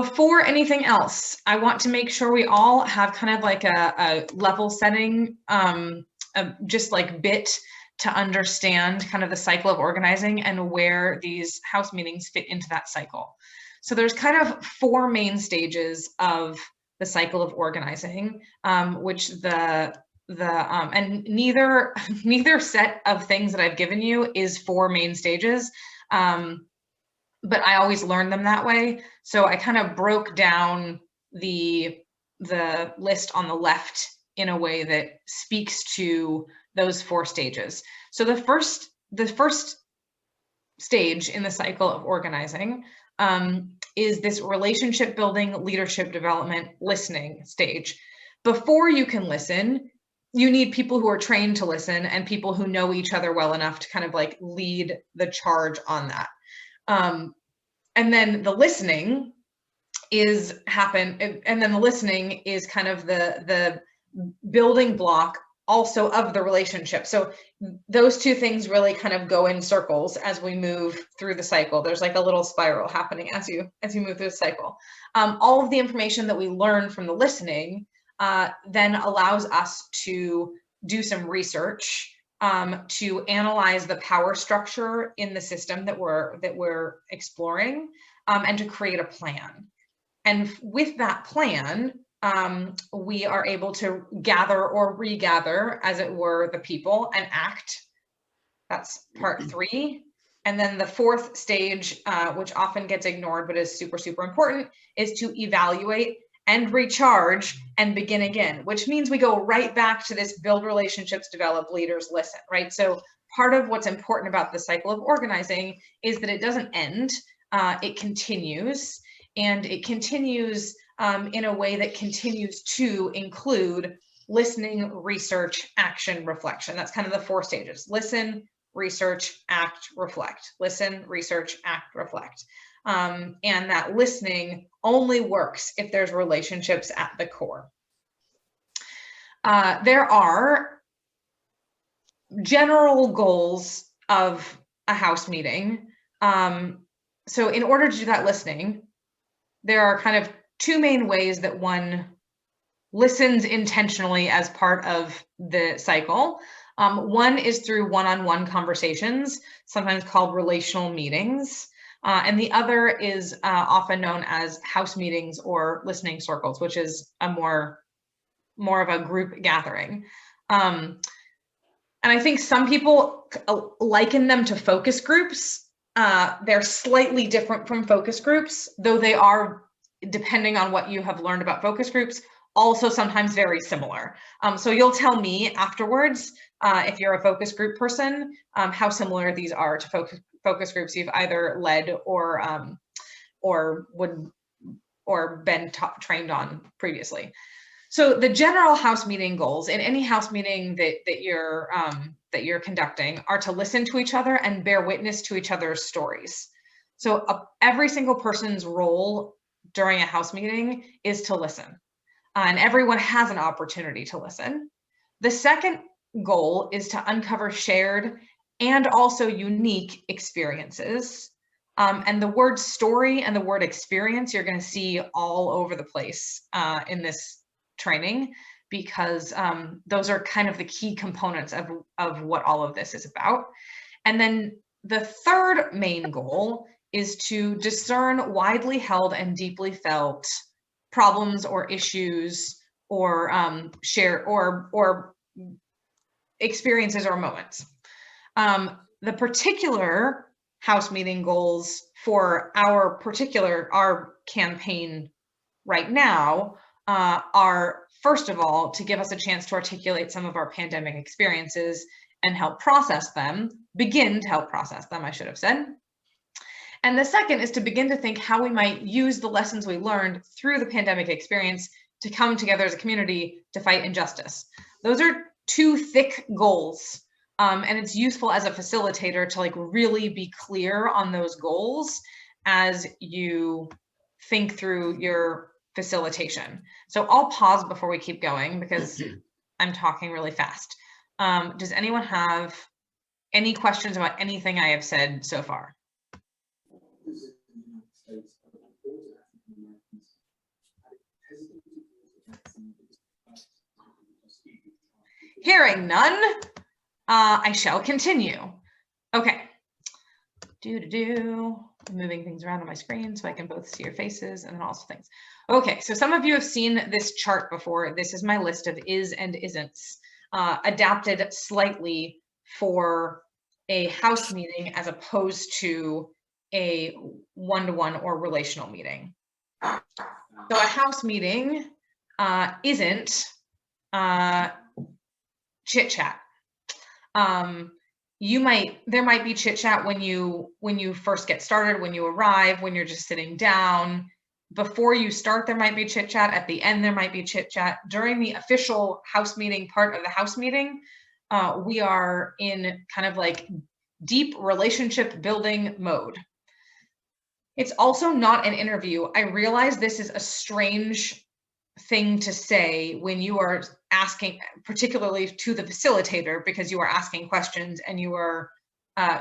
Before anything else, I want to make sure we all have kind of like a level setting, just like bit to understand kind of the cycle of organizing and where these house meetings fit into that cycle. So there's kind of 4 main stages of the cycle of organizing, which and neither set of things that I've given you is 4 main stages. But I always learn them that way. So I kind of broke down the list on the left in a way that speaks to those 4 stages. So the first stage in the cycle of organizing is this relationship building, leadership development, listening stage. Before you can listen, you need people who are trained to listen and people who know each other well enough to kind of like lead the charge on that. And then the listening is kind of the building block also of the relationship. So those 2 things really kind of go in circles as we move through the cycle. There's like a little spiral happening as you move through the cycle. All of the information that we learn from the listening then allows us to do some research, to analyze the power structure in the system that we're exploring, and to create a plan. And with that plan, we are able to gather or regather, as it were, the people and act. That's part 3. And then the 4th stage, which often gets ignored but is super, super important, is to evaluate and recharge and begin again, which means we go right back to this build relationships, develop leaders, listen, right? So part of what's important about the cycle of organizing is that it doesn't end, it continues, and it continues in a way that continues to include listening, research, action, reflection. That's kind of the 4 stages: listen, research, act, reflect. Listen, research, act, reflect. And that listening only works if there's relationships at the core. There are general goals of a house meeting. So in order to do that listening, there are kind of 2 main ways that one listens intentionally as part of the cycle. One is through one-on-one conversations, sometimes called relational meetings. And the other is often known as house meetings or listening circles, which is a more of a group gathering. And I think some people liken them to focus groups. They're slightly different from focus groups, though they are, depending on what you have learned about focus groups, also sometimes very similar. So you'll tell me afterwards, if you're a focus group person, how similar these are to focus groups you've either led or been trained on previously. So the general house meeting goals in any house meeting that you're conducting are to listen to each other and bear witness to each other's stories. So every single person's role during a house meeting is to listen, and everyone has an opportunity to listen. The second goal is to uncover shared and also unique experiences. And the word story and the word experience, you're going to see all over the place in this training, because those are kind of the key components of what all of this is about. And then the third main goal is to discern widely held and deeply felt problems or issues or share or experiences or moments. The particular house meeting goals for our campaign right now are, first of all, to give us a chance to articulate some of our pandemic experiences and help process them, begin to help process them, I should have said. And the second is to begin to think how we might use the lessons we learned through the pandemic experience to come together as a community to fight injustice. Those are 2 thick goals. And it's useful as a facilitator to like really be clear on those goals as you think through your facilitation. So I'll pause before we keep going because I'm talking really fast. Does anyone have any questions about anything I have said so far? Hearing none, I shall continue. Okay. I'm moving things around on my screen so I can both see your faces and then also things. Okay, so some of you have seen this chart before. This is my list of is and isn'ts, adapted slightly for a house meeting as opposed to a one-to-one or relational meeting. So a house meeting isn't chit chat. There might be chit chat when you first get started, when you arrive, when you're just sitting down. Before you start, there might be chit chat. At the end, there might be chit chat. During the official house meeting part of the house meeting, we are in kind of like deep relationship building mode. It's also not an interview. I realize this is a strange thing to say when you are asking, particularly to the facilitator, because you are asking questions and you are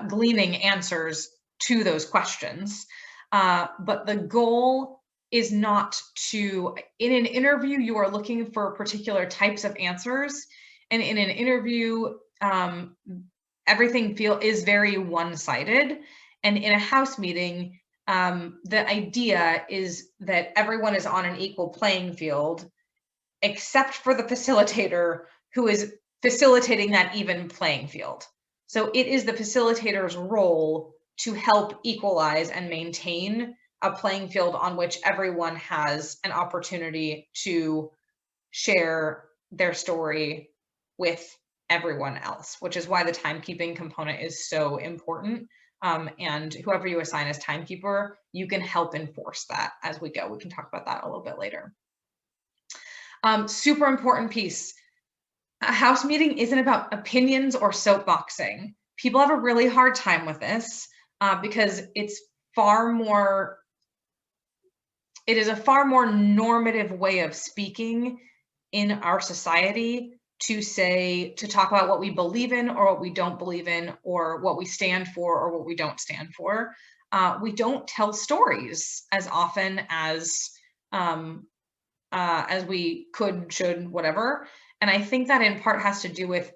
gleaning answers to those questions. But the goal is not to, in an interview, you are looking for particular types of answers. And in an interview, everything is very one-sided. And in a house meeting, the idea is that everyone is on an equal playing field, except for the facilitator who is facilitating that even playing field. So it is the facilitator's role to help equalize and maintain a playing field on which everyone has an opportunity to share their story with everyone else, which is why the timekeeping component is so important. And whoever you assign as timekeeper, you can help enforce that as we go. We can talk about that a little bit later. Super important piece. A house meeting isn't about opinions or soapboxing. People have a really hard time with this because it is a far more normative way of speaking in our society to talk about what we believe in or what we don't believe in, or what we stand for or what we don't stand for. We don't tell stories as often as we could, should, whatever. And I think that in part has to do with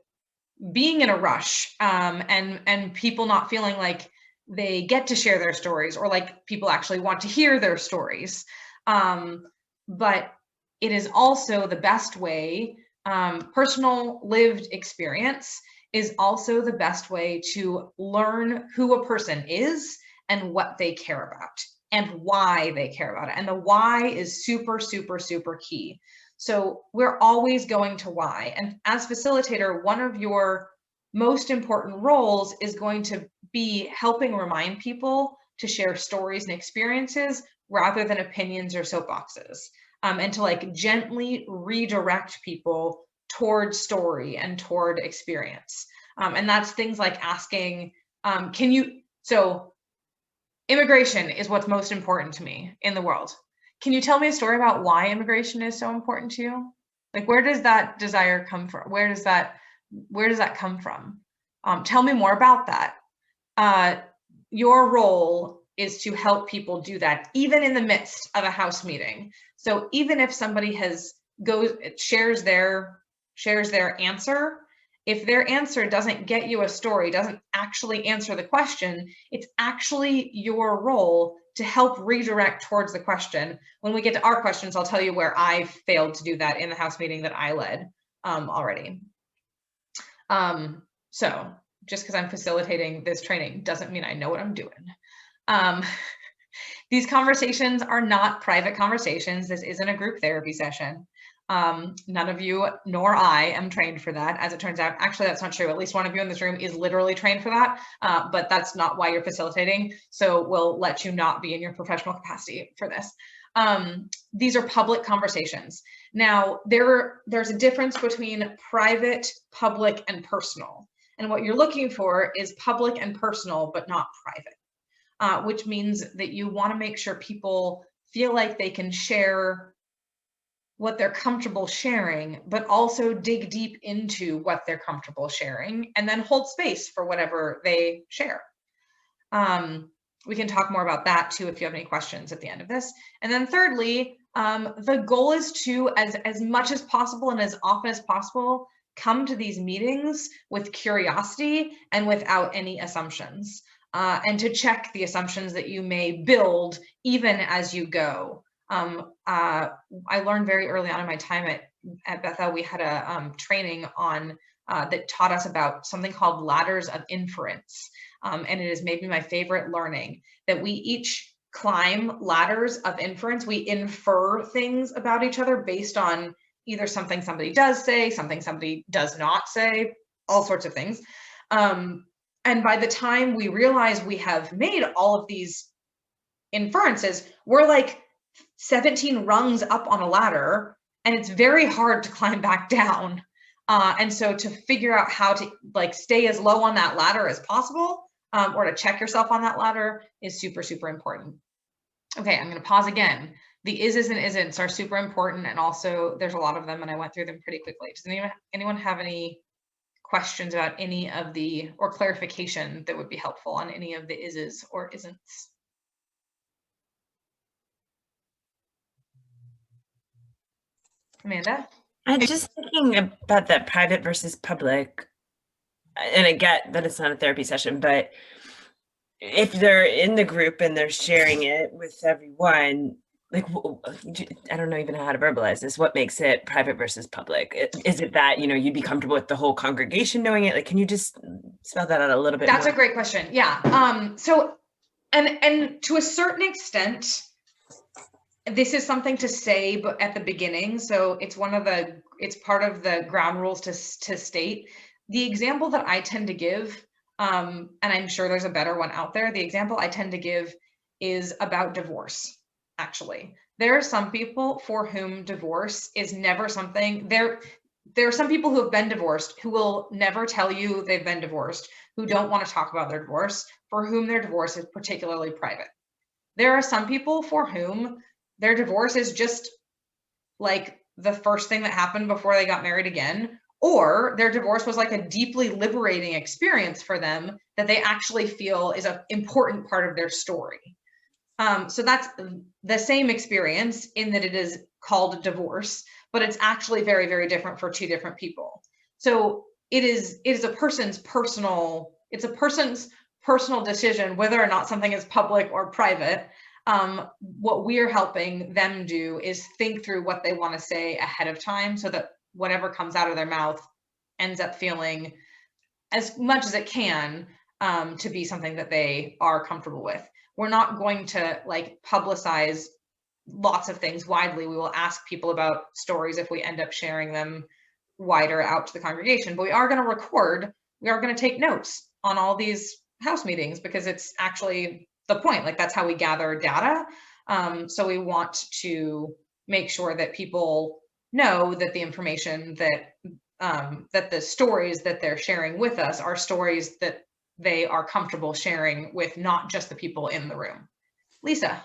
being in a rush and people not feeling like they get to share their stories, or like people actually want to hear their stories. But it is also the best way. Personal lived experience is also the best way to learn who a person is and what they care about and why they care about it. And the why is super, super, super key. So we're always going to why. And as facilitator, one of your most important roles is going to be helping remind people to share stories and experiences rather than opinions or soapboxes. And to like gently redirect people toward story and toward experience. And that's things like asking, so immigration is what's most important to me in the world. Can you tell me a story about why immigration is so important to you? Like, where does that desire come from? Where does that come from? Tell me more about that. Your role is to help people do that, even in the midst of a house meeting. So even if somebody shares their answer, if their answer doesn't get you a story, doesn't actually answer the question, it's actually your role to help redirect towards the question. When we get to our questions, I'll tell you where I failed to do that in the house meeting that I led already. So just because I'm facilitating this training doesn't mean I know what I'm doing. These conversations are not private conversations. This isn't a group therapy session. None of you nor I am trained for that. As it turns out, actually, that's not true. At least one of you in this room is literally trained for that, but that's not why you're facilitating. So we'll let you not be in your professional capacity for this. These are public conversations. Now, there's a difference between private, public, and personal. And what you're looking for is public and personal, but not private, which means that you want to make sure people feel like they can share what they're comfortable sharing, but also dig deep into what they're comfortable sharing and then hold space for whatever they share. We can talk more about that too if you have any questions at the end of this. And then thirdly, the goal is to, as much as possible and as often as possible, come to these meetings with curiosity and without any assumptions, and to check the assumptions that you may build even as you go. I learned very early on in my time at Bethel, we had a training on that taught us about something called ladders of inference. And it has made me my favorite learning, that we each climb ladders of inference. We infer things about each other based on either something somebody does say, something somebody does not say, all sorts of things. And by the time we realize we have made all of these inferences, we're like 17 rungs up on a ladder, and it's very hard to climb back down. And so to figure out how to like stay as low on that ladder as possible, or to check yourself on that ladder, is super, super important. Okay, I'm going to pause again. The is and isn'ts are super important, and also there's a lot of them, and I went through them pretty quickly. Does anyone have any questions about any of the, or clarification that would be helpful on any of the is's or isn'ts? Amanda? I'm just thinking about that private versus public, and I get that it's not a therapy session, but if they're in the group and they're sharing it with everyone, like, I don't know even how to verbalize this. What makes it private versus public? Is it that, you'd be comfortable with the whole congregation knowing it? Like, can you just spell that out a little bit That's more? a great question. Yeah. So, and to a certain extent, this is something to say, but at the beginning, so it's part of the ground rules to state. The example that I tend to give, and I'm sure there's a better one out there, the example I tend to give is about divorce. Actually, there are some people for whom divorce is never something. There are some people who have been divorced who will never tell you they've been divorced, who don't want to talk about their divorce, for whom their divorce is particularly private. There are some people for whom their divorce is just like the first thing that happened before they got married again, or their divorce was like a deeply liberating experience for them that they actually feel is an important part of their story. So that's the same experience in that it is called divorce, but it's actually very, very different for two different people. So it is a person's personal decision whether or not something is public or private. What we're helping them do is think through what they want to say ahead of time, so that whatever comes out of their mouth ends up feeling, as much as it can, to be something that they are comfortable with. We're not going to like publicize lots of things widely. We will ask people about stories if we end up sharing them wider out to the congregation, but we are going to record, we are going to take notes on all these house meetings, because it's actually the point. Like, that's how we gather data. So we want to make sure that people know that the information that the stories that they're sharing with us are stories that they are comfortable sharing with not just the people in the room. Lisa.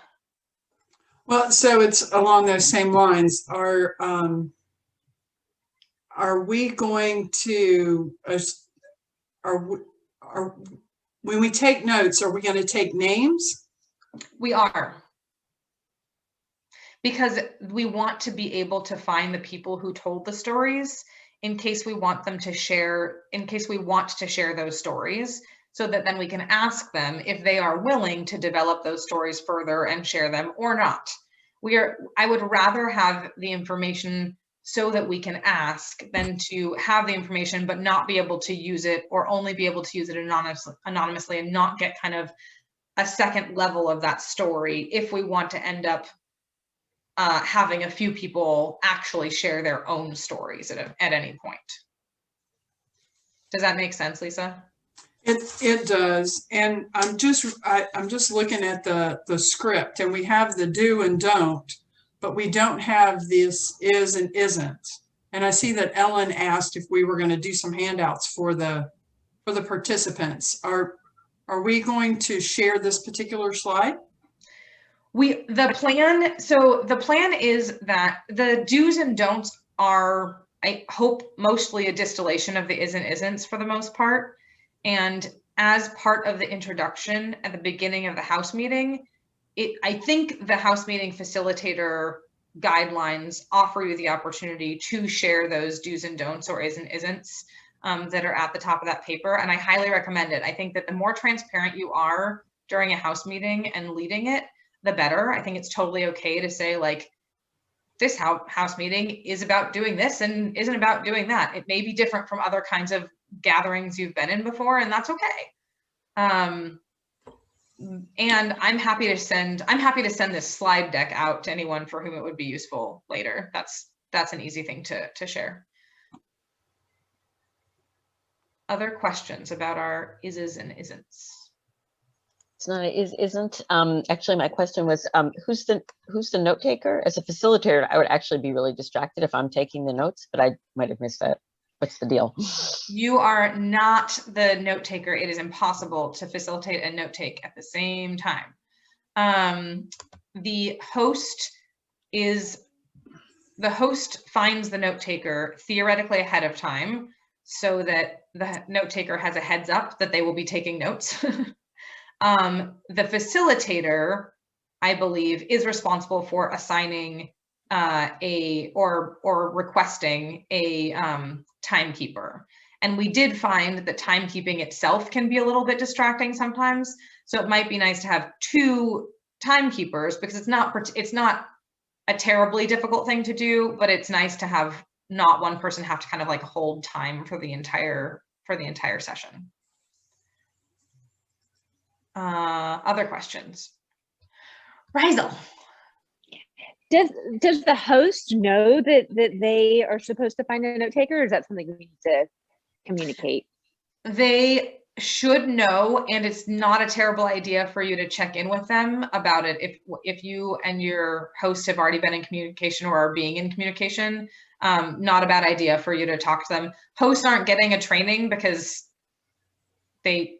Well, so it's along those same lines. Are we going to, when we take notes, are we going to take names? We are. Because we want to be able to find the people who told the stories in case we want to share those stories, so that then we can ask them if they are willing to develop those stories further and share them or not. I would rather have the information so that we can ask than to have the information but not be able to use it, or only be able to use it anonymously and not get kind of a second level of that story if we want to end up having a few people actually share their own stories at any point. Does that make sense, Lisa? It does. And I'm just looking at the script, and we have the do and don't, but we don't have this is and isn't. And I see that Ellen asked if we were going to do some handouts for the participants. Are we going to share this particular slide? The plan is that the do's and don'ts are, I hope, mostly a distillation of the is and isn'ts for the most part. And as part of the introduction at the beginning of the house meeting, I think the house meeting facilitator guidelines offer you the opportunity to share those do's and don'ts or is and isn'ts that are at the top of that paper. And I highly recommend it. I think that the more transparent you are during a house meeting and leading it, the better. I think it's totally okay to say, like, this house meeting is about doing this and isn't about doing that. It may be different from other kinds of gatherings you've been in before, and that's okay. And I'm happy to send this slide deck out to anyone for whom it would be useful later. That's an easy thing to share. Other questions about our is's and isn'ts? It's not isn't. Actually, my question was, who's the note taker? As a facilitator, I would actually be really distracted if I'm taking the notes, but I might have missed that. What's the deal? You are not the note taker. It is impossible to facilitate and note take at the same time. The host finds the note taker theoretically ahead of time so that the note taker has a heads up that they will be taking notes. The facilitator, I believe, is responsible for assigning or requesting a timekeeper. And we did find that timekeeping itself can be a little bit distracting sometimes. So it might be nice to have 2 timekeepers, because it's not a terribly difficult thing to do, but it's nice to have not one person have to kind of like hold time for the entire session. Other questions? Rizel. Does the host know that they are supposed to find a note taker, or is that something we need to communicate? They should know, and it's not a terrible idea for you to check in with them about it. If you and your host have already been in communication or are being in communication, not a bad idea for you to talk to them. Hosts aren't getting a training because I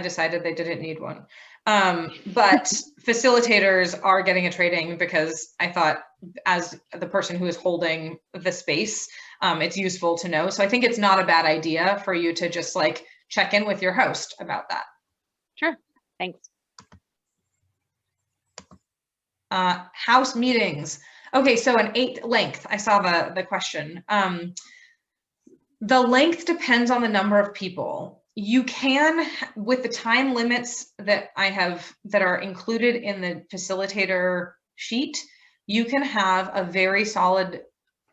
decided they didn't need one. But facilitators are getting a training because I thought, as the person who is holding the space, it's useful to know. So I think it's not a bad idea for you to just like check in with your host about that. Sure, thanks. House meetings. Okay, so an 8 length, I saw the question. The length depends on the number of people. You can, with the time limits that are included in the facilitator sheet, you can have a very solid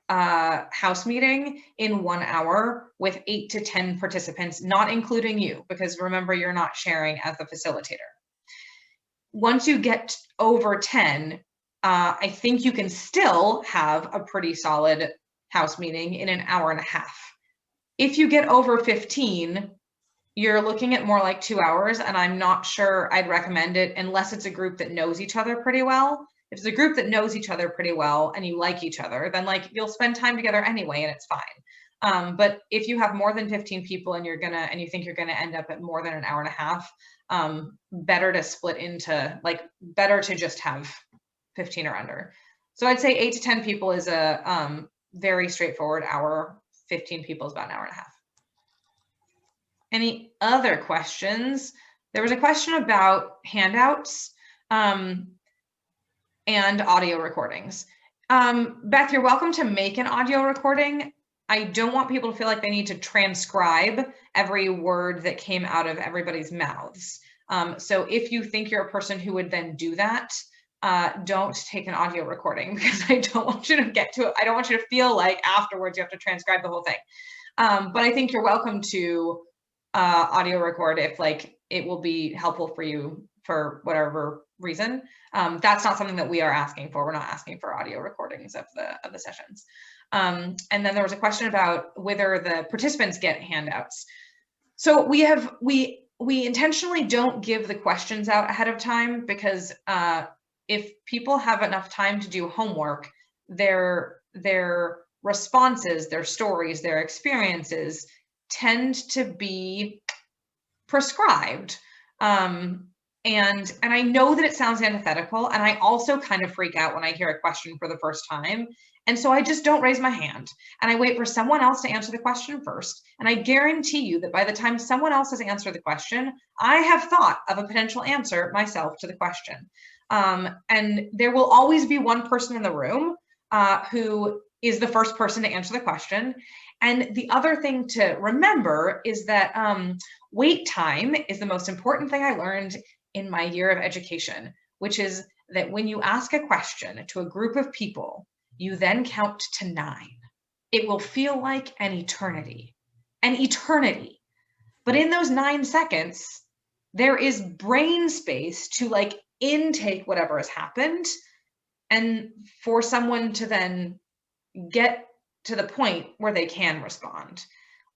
house meeting in 1 hour with 8 to 10 participants, not including you, because remember, you're not sharing as the facilitator. Once you get over 10, I think you can still have a pretty solid house meeting in 1.5 hours. If you get over 15, you're looking at more like 2 hours, and I'm not sure I'd recommend it unless it's a group that knows each other pretty well. If it's a group that knows each other pretty well and you like each other, then like you'll spend time together anyway and it's fine. But if you have more than 15 people and you think you're gonna end up at more than 1.5 hours, better to split into, better to just have 15 or under. So I'd say 8 to 10 people is a very straightforward hour. 15 people is about 1.5 hours. Any other questions? There was a question about handouts and audio recordings. Beth, you're welcome to make an audio recording. I don't want people to feel like they need to transcribe every word that came out of everybody's mouths. So if you think you're a person who would then do that, don't take an audio recording, because I don't want you to get to it. I don't want you to feel like afterwards you have to transcribe the whole thing. But I think you're welcome to audio record if it will be helpful for you for whatever reason. That's not something that we are asking for. We're not asking for audio recordings of the sessions. And then there was a question about whether the participants get handouts. So we intentionally don't give the questions out ahead of time, because if people have enough time to do homework, their responses, their stories, their experiences tend to be prescribed. And I know that it sounds antithetical, and I also kind of freak out when I hear a question for the first time. And so I just don't raise my hand, and I wait for someone else to answer the question first. And I guarantee you that by the time someone else has answered the question, I have thought of a potential answer myself to the question. And there will always be one person in the room who is the first person to answer the question. And the other thing to remember is that wait time is the most important thing I learned in my year of education, which is that when you ask a question to a group of people, you then count to 9. It will feel like an eternity. But in those 9 seconds, there is brain space to like intake whatever has happened and for someone to then get to the point where they can respond.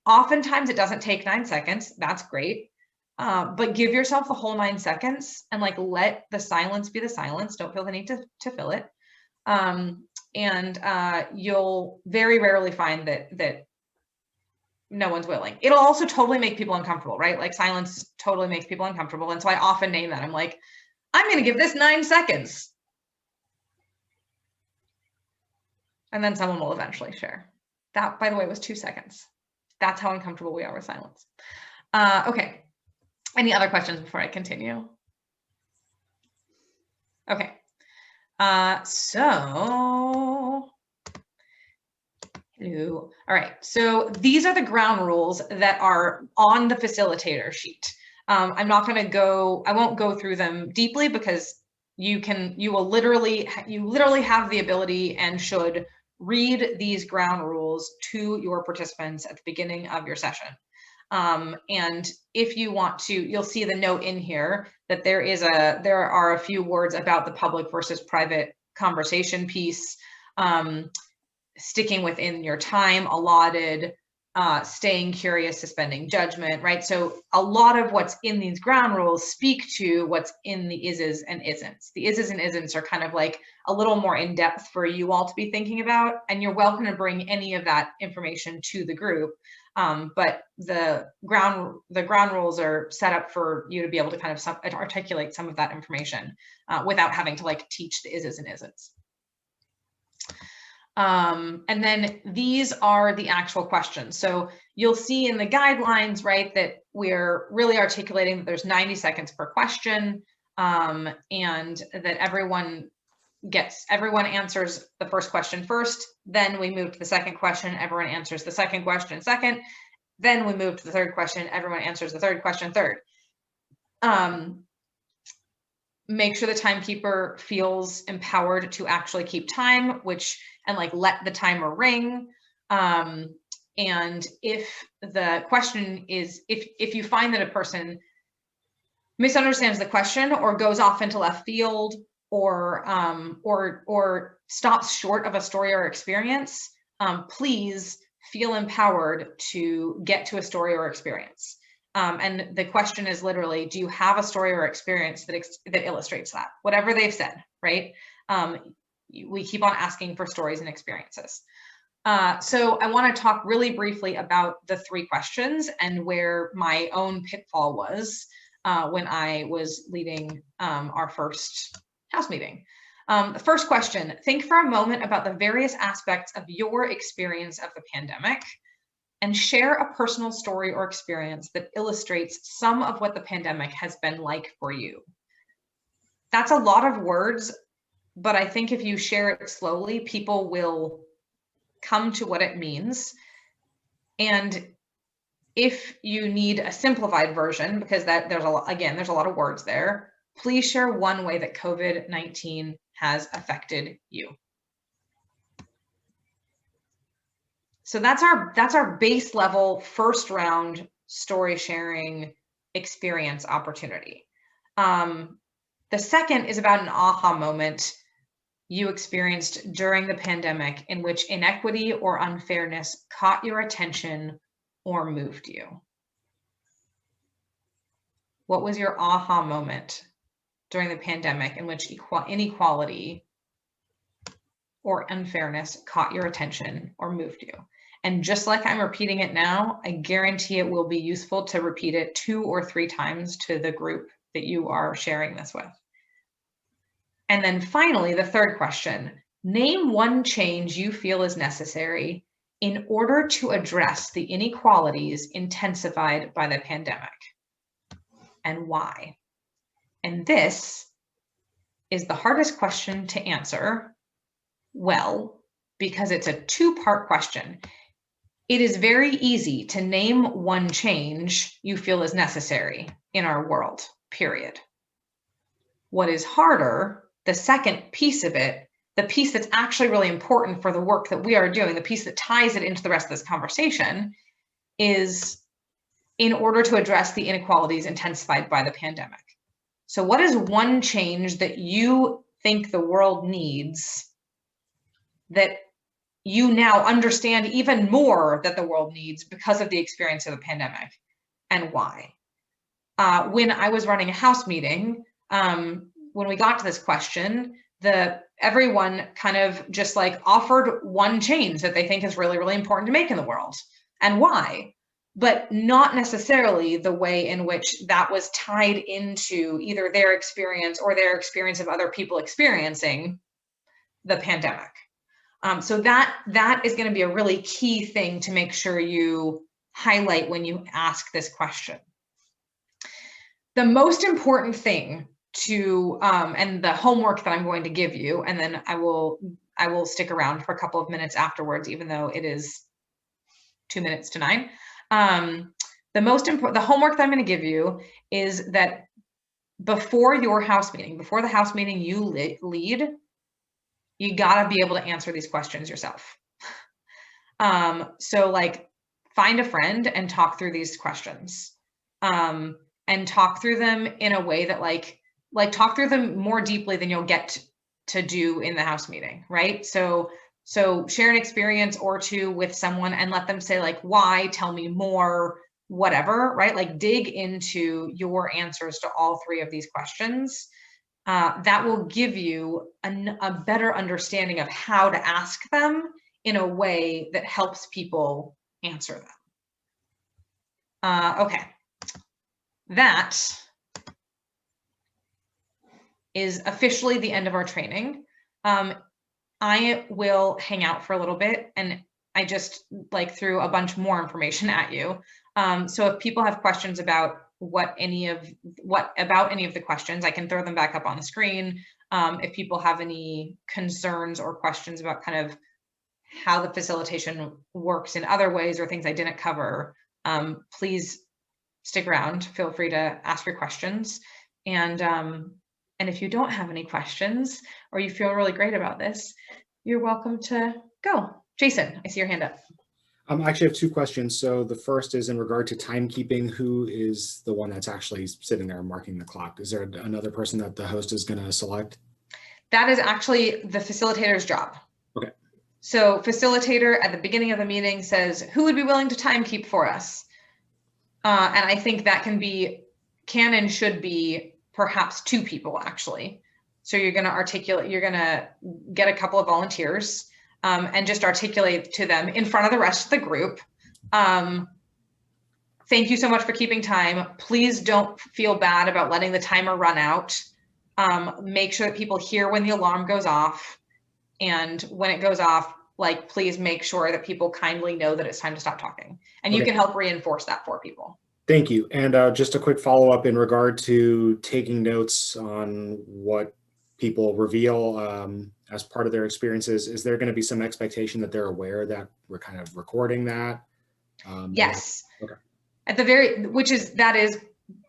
Oftentimes it doesn't take 9 seconds. That's great. But give yourself the whole 9 seconds and like let the silence be the silence. Don't feel the need to fill it. And you'll very rarely find that no one's willing. It'll also totally make people uncomfortable, right? Like silence totally makes people uncomfortable. And so I often name that. I'm like, I'm going to give this 9 seconds. And then someone will eventually share. That, by the way, was 2 seconds. That's how uncomfortable we are with silence. Okay. Any other questions before I continue? Okay. Hello. All right. So these are the ground rules that are on the facilitator sheet. I'm not going to I won't go through them deeply because you literally have the ability and should read these ground rules to your participants at the beginning of your session. And if you want to, you'll see the note in here that there are a few words about the public versus private conversation piece, sticking within your time allotted, staying curious, suspending judgment, right? So a lot of what's in these ground rules speak to what's in the is's and isn'ts. The is's and isn'ts are kind of like a little more in depth for you all to be thinking about, and you're welcome to bring any of that information to the group. But the ground rules are set up for you to be able to kind of articulate some of that information without having to like teach the is's and isn'ts. And then these are the actual questions. So you'll see in the guidelines, right, that we're really articulating that there's 90 seconds per question, and that everyone answers the first question first, then we move to the second question, everyone answers the second question second, then we move to the third question, everyone answers the third question third. Make sure the timekeeper feels empowered to actually keep time, and like let the timer ring. And if the question is, if you find that a person misunderstands the question or goes off into left field or stops short of a story or experience, please feel empowered to get to a story or experience. And the question is literally, do you have a story or experience that illustrates that? Whatever they've said, right? We keep on asking for stories and experiences. So I want to talk really briefly about the 3 questions and where my own pitfall was when I was leading our first house meeting. The first question, think for a moment about the various aspects of your experience of the pandemic and share a personal story or experience that illustrates some of what the pandemic has been like for you. That's a lot of words, but I think if you share it slowly, people will come to what it means. And if you need a simplified version, because there's a lot of words there, please share one way that COVID-19 has affected you. So that's our base level first round story sharing experience opportunity. The second is about an aha moment you experienced during the pandemic in which inequity or unfairness caught your attention or moved you. What was your aha moment during the pandemic in which inequality or unfairness caught your attention or moved you? And just like I'm repeating it now, I guarantee it will be useful to repeat it 2 or 3 times to the group that you are sharing this with. And then finally, the third question, name one change you feel is necessary in order to address the inequalities intensified by the pandemic, and why. And this is the hardest question to answer well, because it's a two-part question. It is very easy to name one change you feel is necessary in our world, period. What is harder, the second piece of it, the piece that's actually really important for the work that we are doing, the piece that ties it into the rest of this conversation, is in order to address the inequalities intensified by the pandemic. So what is one change that you think the world needs that you now understand even more that the world needs because of the experience of the pandemic, and why? When I was running a house meeting, when we got to this question, everyone kind of just like offered one change that they think is really, really important to make in the world and why, but not necessarily the way in which that was tied into either their experience or their experience of other people experiencing the pandemic. So that is going to be a really key thing to make sure you highlight when you ask this question. The most important thing to, and the homework that I'm going to give you, and then I will stick around for a couple of minutes afterwards, even though it is 2 minutes to 9. The homework that I'm going to give you is that before your house meeting, before the house meeting you lead, you gotta be able to answer these questions yourself. So like find a friend and talk through these questions, and talk through them in a way that like talk through them more deeply than you'll get to do in the house meeting, right? So share an experience or two with someone and let them say like, why, tell me more, whatever, right? Like dig into your answers to all three of these questions. That will give you a better understanding of how to ask them in a way that helps people answer them. Okay, that is officially the end of our training. I will hang out for a little bit, and I just like threw a bunch more information at you. So if people have questions about any of the questions, I can throw them back up on the screen. If people have any concerns or questions about kind of how the facilitation works in other ways or things I didn't cover, please stick around. Feel free to ask your questions. And if you don't have any questions or you feel really great about this, you're welcome to go. Jason, I see your hand up. I actually have two questions. So the first is in regard to timekeeping. Who is the one that's actually sitting there marking the clock? Is there another person that the host is going to select? That is actually the facilitator's job. Okay. So facilitator at the beginning of the meeting says, who would be willing to timekeep for us? And I think that can and should be perhaps 2 people actually. So you're going to get a couple of volunteers and just articulate to them in front of the rest of the group. Thank you so much for keeping time. Please don't feel bad about letting the timer run out. Make sure that people hear when the alarm goes off. And when it goes off, like, please make sure that people kindly know that it's time to stop talking. And you can help reinforce that for people. Thank you. And just a quick follow-up in regard to taking notes on what people reveal as part of their experiences. Is there going to be some expectation that they're aware that we're kind of recording that? Yes. Okay. At the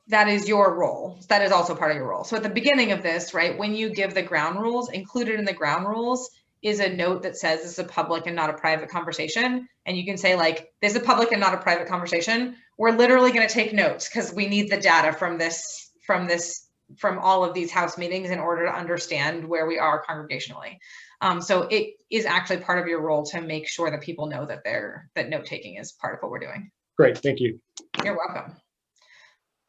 that is your role. That is also part of your role. So at the beginning of this, right, when you give the ground rules, included in the ground rules is a note that says this is a public and not a private conversation. And you can say like, this is a public and not a private conversation. We're literally going to take notes because we need the data from all of these house meetings in order to understand where we are congregationally. So it is actually part of your role to make sure that people know that that note taking is part of what we're doing. Great, thank you. You're welcome.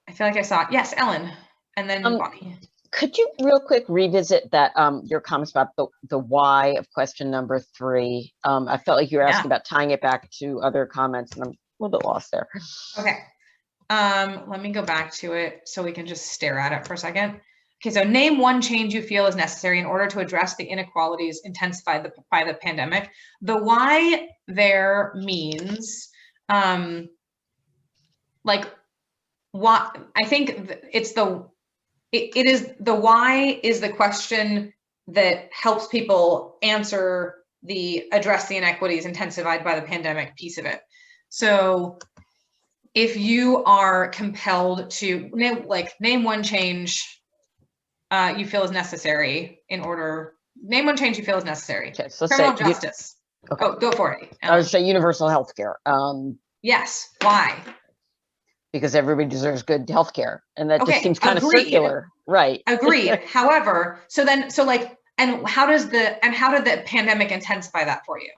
I feel like I saw it. Yes, Ellen, and then Bonnie. Could you real quick revisit that your comments about the why of question number 3? I felt like you were asking about tying it back to other comments, and I'm a little bit lost there. Okay. Let me go back to it so we can just stare at it for a second. Okay, so name one change you feel is necessary in order to address the inequalities intensified by the pandemic. The why there means like what I think it's it is the why is the question that helps people answer the address the inequities intensified by the pandemic piece of it. So if you are compelled to name one change you feel is necessary in order, name one change you feel is necessary. Okay, so Criminal say, justice. okay. Oh, go for it. I would say universal health care. Yes, why? Because everybody deserves good health care. And that Okay, just seems kind agreed. of circular. Right. Agreed. However, and how did the pandemic intensify that for you?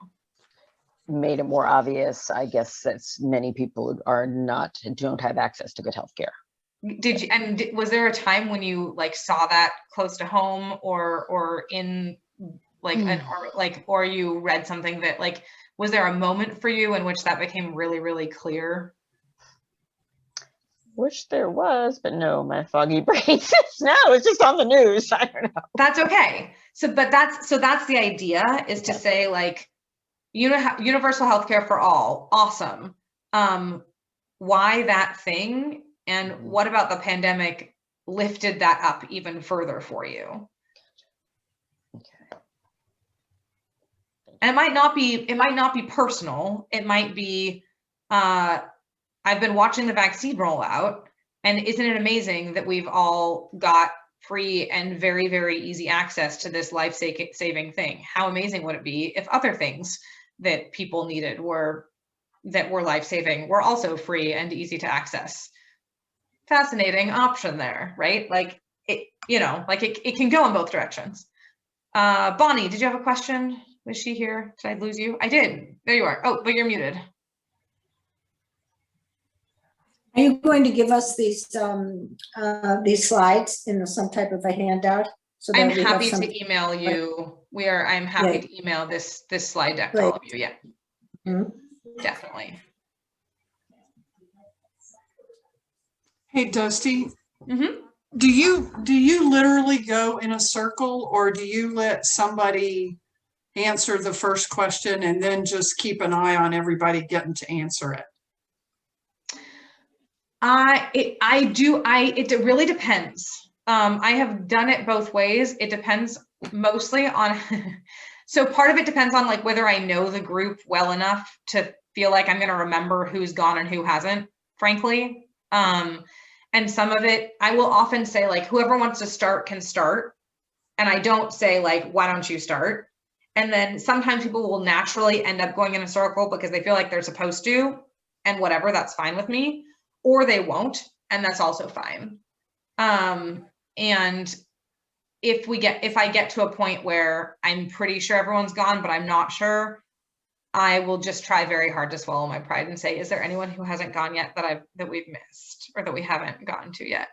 Made it more obvious, I guess, that many people don't have access to good health care. Did you, and was there a time when you like saw that close to home or in like or you read something that like, was there a moment for you in which that became really, really clear? Wish there was, but no, my foggy brain says no, it's just on the news. I don't know. That's okay. So that's the idea, is to say like, universal healthcare for all, awesome. Why that thing, and what about the pandemic lifted that up even further for you? Okay. And it might not be personal. It might be, I've been watching the vaccine rollout, and isn't it amazing that we've all got free and very, very easy access to this life-saving thing? How amazing would it be if other things that people needed that were life-saving were also free and easy to access? Fascinating option there, right? Like it, it can go in both directions. Bonnie, did you have a question? Was she here? Did I lose you? I did. There you are. Oh, but you're muted. Are you going to give us these slides in some type of a handout? So that I'm we have happy some. to email you. I'm happy to email this slide deck to all of you. Yeah, definitely. Hey, Dusty, Mm-hmm. do you literally go in a circle, or do you let somebody answer the first question and then just keep an eye on everybody getting to answer it? It really depends. I have done it both ways. It depends mostly on, so part of it depends on like whether I know the group well enough to feel like I'm going to remember who's gone and who hasn't, frankly. And some of it, I will often say like, whoever wants to start can start. And I don't say like, why don't you start? And then sometimes people will naturally end up going in a circle because they feel like they're supposed to, and whatever, that's fine with me. Or they won't, and that's also fine. And if I get to a point where I'm pretty sure everyone's gone, but I'm not sure, I will just try very hard to swallow my pride and say, is there anyone who hasn't gone yet that we've missed or that we haven't gotten to yet?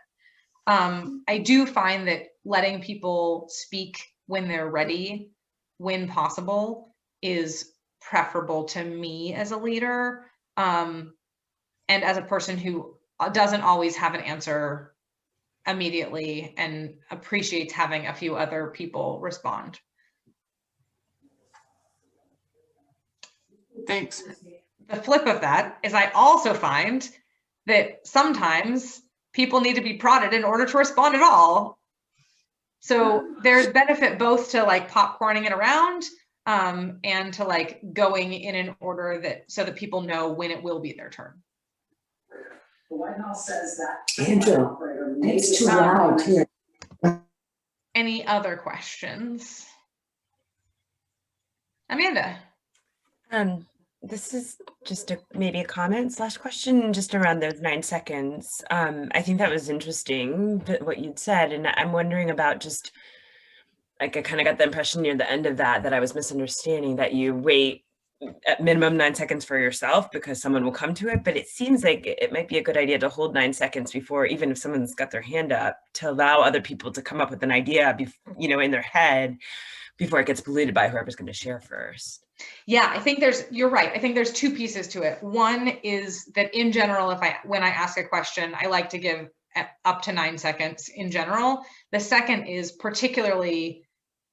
I do find that letting people speak when they're ready, when possible, is preferable to me as a leader. And as a person who doesn't always have an answer immediately and appreciates having a few other people respond. Thanks. The flip of that is I also find that sometimes people need to be prodded in order to respond at all. So there's benefit both to like popcorning it around and to like going in an order so that people know when it will be their turn. The White House says that. Andrew, it's too loud here. Any other questions? Amanda. This is just maybe a comment / question just around those 9 seconds. I think that was interesting, what you'd said, and I'm wondering about just, like, I kind of got the impression near the end of that I was misunderstanding that you wait at minimum 9 seconds for yourself because someone will come to it, but it seems like it might be a good idea to hold 9 seconds before, even if someone's got their hand up, to allow other people to come up with an idea, in their head before it gets polluted by whoever's going to share first. Yeah, I think you're right. I think there's two pieces to it. One is that in general, when I ask a question, I like to give up to 9 seconds in general. The second is particularly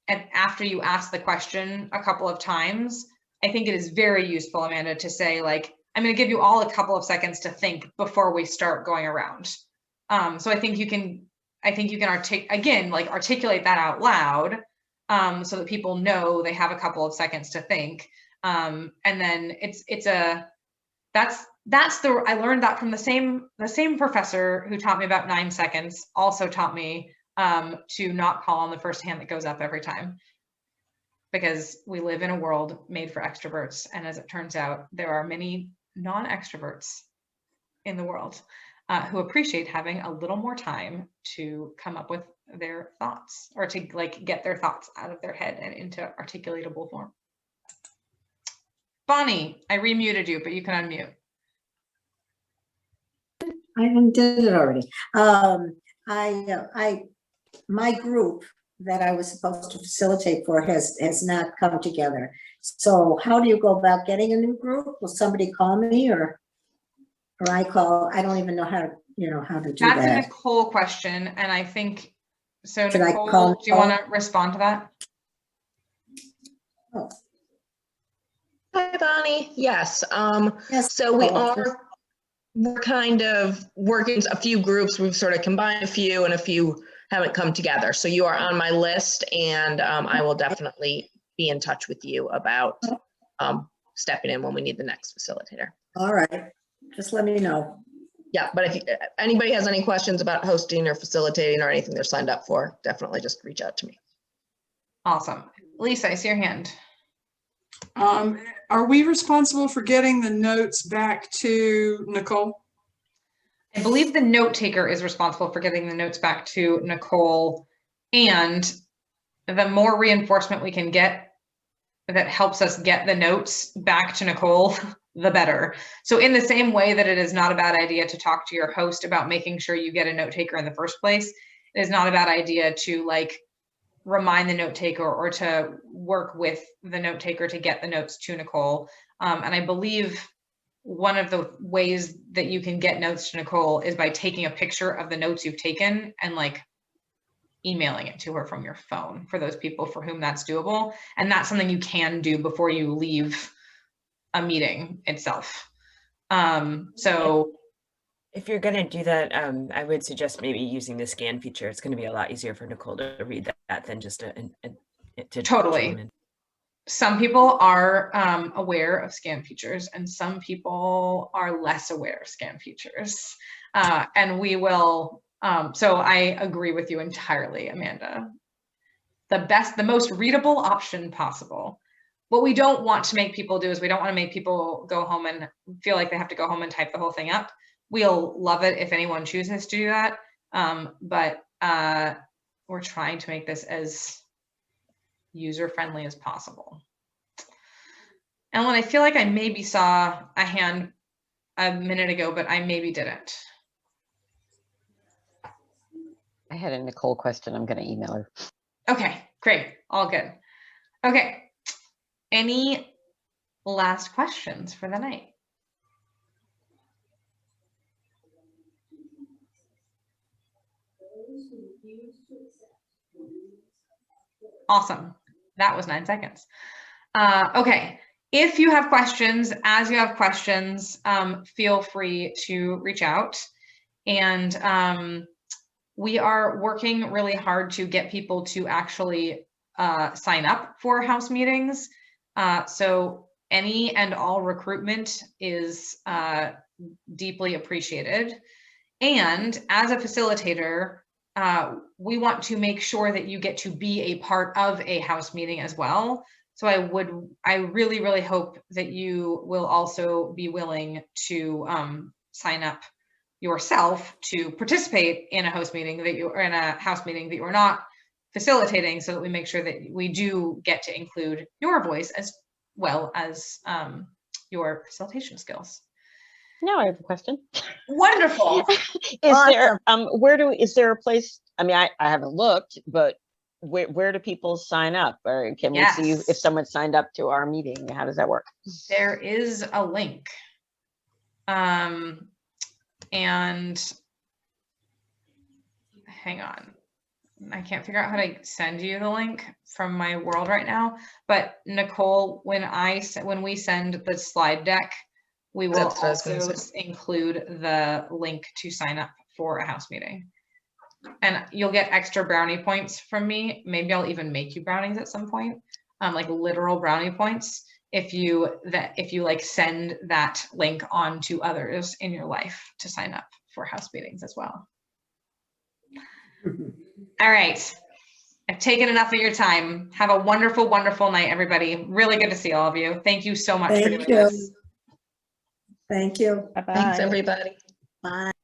after you ask the question a couple of times, I think it is very useful, Amanda, to say like, I'm going to give you all a couple of seconds to think before we start going around. So I think I think you can articulate that out loud, so that people know they have a couple of seconds to think. And then I learned that from the same professor who taught me about 9 seconds, also taught me to not call on the first hand that goes up every time, because we live in a world made for extroverts. And as it turns out, there are many non-extroverts in the world who appreciate having a little more time to come up with their thoughts, or to like get their thoughts out of their head and into articulatable form. Bonnie, I remuted you, but you can unmute. I did it already. My group that I was supposed to facilitate for has not come together. So how do you go about getting a new group? Will somebody call me, or I call? I don't even know how to do That's that. a Nicole question, and I think so. Should I Nicole, call do you want to respond to that? Oh. Hi, Bonnie. Yes. Yes. So we're kind of working a few groups. We've sort of combined a few, and a few haven't come together. So you are on my list, and I will definitely be in touch with you about stepping in when we need the next facilitator. All right. Just let me know. Yeah, but if anybody has any questions about hosting or facilitating or anything they're signed up for, definitely just reach out to me. Awesome. Lisa, I see your hand. Are we responsible for getting the notes back to Nicole? I believe the note taker is responsible for getting the notes back to Nicole, and the more reinforcement we can get that helps us get the notes back to Nicole, the better. So in the same way that it is not a bad idea to talk to your host about making sure you get a note taker in the first place, it is not a bad idea to like remind the note taker or to work with the note taker to get the notes to Nicole. And I believe one of the ways that you can get notes to Nicole is by taking a picture of the notes you've taken and like emailing it to her from your phone, for those people for whom that's doable. And that's something you can do before you leave a meeting itself. So if you're going to do that, I would suggest maybe using the scan feature. It's going to be a lot easier for Nicole to read that than just to totally. Some people are aware of scan features, and some people are less aware of scan features. And we will, so I agree with you entirely, Amanda. The most readable option possible. What we don't want to make people do is we don't want to make people go home and feel like they have to go home and type the whole thing up. We'll love it if anyone chooses to do that. But we're trying to make this as user-friendly as possible. Ellen, I feel like I maybe saw a hand a minute ago, but I maybe didn't. I had a Nicole question. I'm going to email her. Okay, great. All good. Okay. Any last questions for the night? Awesome. That was 9 seconds. Okay. If you have questions, as you have questions, feel free to reach out. And we are working really hard to get people to actually sign up for house meetings. So any and all recruitment is deeply appreciated. And as a facilitator, we want to make sure that you get to be a part of a house meeting as well. So I really, really hope that you will also be willing to sign up yourself to participate in a host meeting that you, or in a house meeting that you are not facilitating, so that we make sure that we do get to include your voice as well as your facilitation skills. Now I have a question. Wonderful. Is there a place? I mean, I haven't looked, but where do people sign up, or can we see if someone signed up to our meeting? How does that work? There is a link. And hang on, I can't figure out how to send you the link from my world right now, but Nicole, when we send the slide deck, we will also include the link to sign up for a house meeting. and you'll get extra brownie points from me. Maybe I'll even make you brownies at some point, like literal brownie points, if you like send that link on to others in your life to sign up for house meetings as well. All right. I've taken enough of your time. Have a wonderful, wonderful night, everybody. Really good to see all of you. Thank you so much for doing this. Thank you. Bye-bye. Thanks, everybody. Bye.